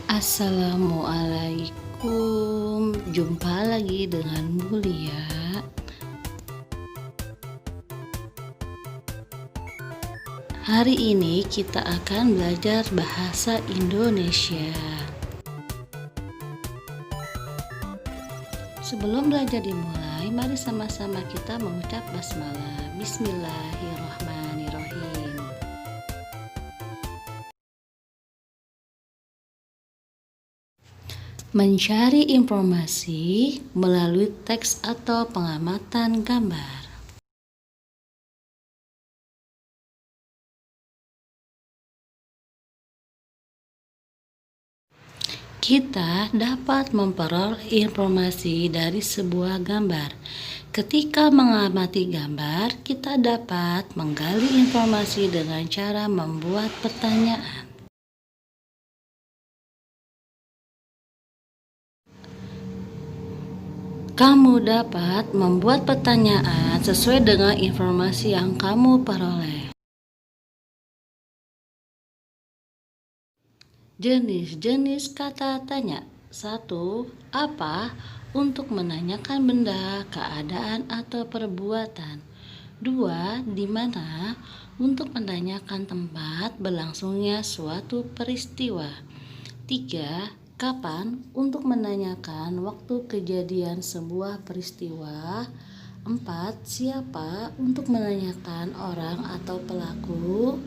Assalamualaikum, jumpa lagi dengan Mulia. Hari ini kita akan belajar bahasa Indonesia. Sebelum belajar dimulai, mari sama-sama kita mengucap basmalah. Bismillahirrahmanirrahim. Mencari informasi melalui teks atau pengamatan gambar. Kita dapat memperoleh informasi dari sebuah gambar. Ketika mengamati gambar, kita dapat menggali informasi dengan cara membuat pertanyaan. Kamu dapat membuat pertanyaan sesuai dengan informasi yang kamu peroleh. Jenis-jenis kata tanya. 1. Apa? Untuk menanyakan benda, keadaan, atau perbuatan. 2. Di mana? Untuk menanyakan tempat berlangsungnya suatu peristiwa. 3. Kapan? Untuk menanyakan waktu kejadian sebuah peristiwa. 4. Siapa? Untuk menanyakan orang atau pelaku.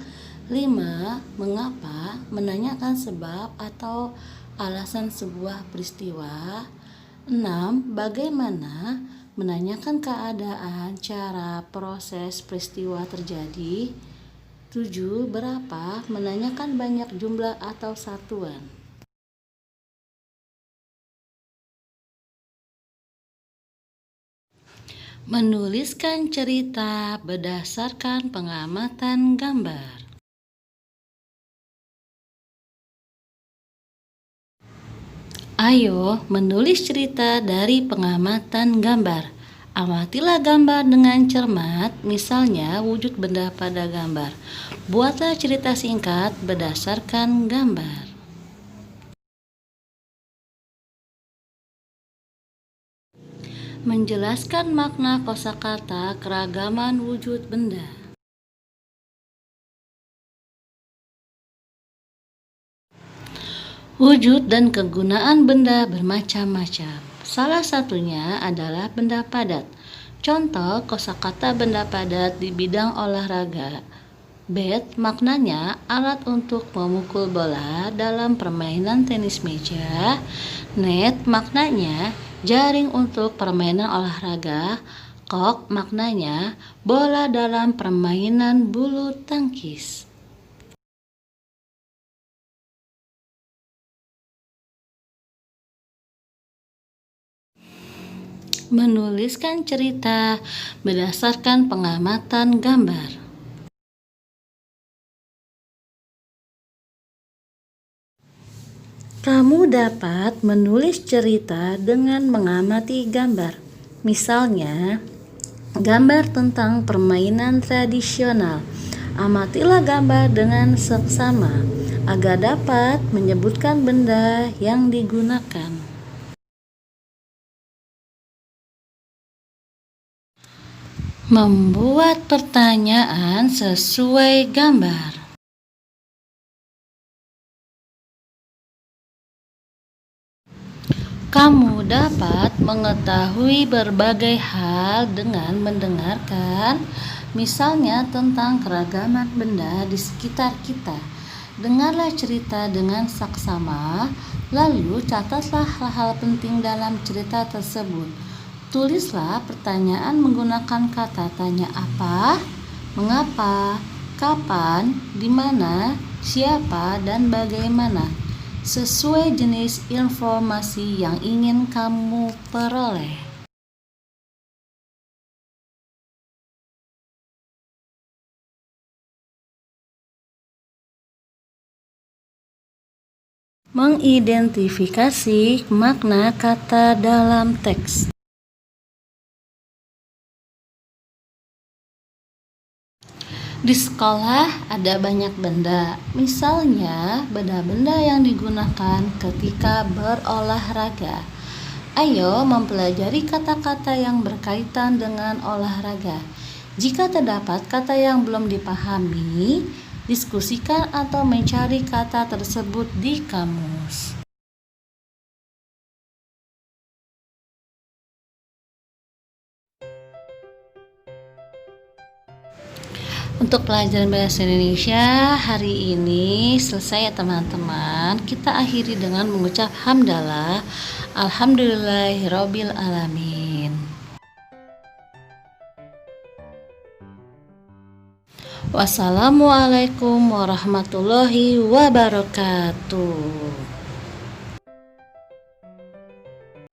5. Mengapa? Menanyakan sebab atau alasan sebuah peristiwa. 6. Bagaimana? Menanyakan keadaan, cara, proses peristiwa terjadi. 7. Berapa? Menanyakan banyak jumlah atau satuan. Menuliskan cerita berdasarkan pengamatan gambar. Ayo menulis cerita dari pengamatan gambar. Amatilah gambar dengan cermat, misalnya wujud benda pada gambar. Buatlah cerita singkat berdasarkan gambar. Menjelaskan makna kosakata keragaman wujud benda. Wujud dan kegunaan benda bermacam-macam. Salah satunya adalah benda padat. Contoh kosakata benda padat di bidang olahraga. Bat maknanya alat untuk memukul bola dalam permainan tenis meja. Net maknanya jaring untuk permainan olahraga. Kok maknanya bola dalam permainan bulu tangkis. Menuliskan cerita berdasarkan pengamatan gambar. Kamu dapat menulis cerita dengan mengamati gambar. Misalnya, gambar tentang permainan tradisional. Amatilah gambar dengan seksama agar dapat menyebutkan benda yang digunakan. Membuat pertanyaan sesuai gambar. Kamu dapat mengetahui berbagai hal dengan mendengarkan, misalnya tentang keragaman benda di sekitar kita. Dengarlah cerita dengan saksama, lalu catatlah hal-hal penting dalam cerita tersebut. Tulislah pertanyaan menggunakan kata tanya apa, mengapa, kapan, di mana, siapa, dan bagaimana. Sesuai jenis informasi yang ingin kamu peroleh. Mengidentifikasi makna kata dalam teks. Di sekolah ada banyak benda, misalnya benda-benda yang digunakan ketika berolahraga. Ayo mempelajari kata-kata yang berkaitan dengan olahraga. Jika terdapat kata yang belum dipahami, diskusikan atau mencari kata tersebut di kamus. Untuk pelajaran bahasa Indonesia hari ini selesai ya teman-teman. Kita akhiri dengan mengucap hamdalah. Alhamdulillahirabbil alamin. Wassalamualaikum warahmatullahi wabarakatuh.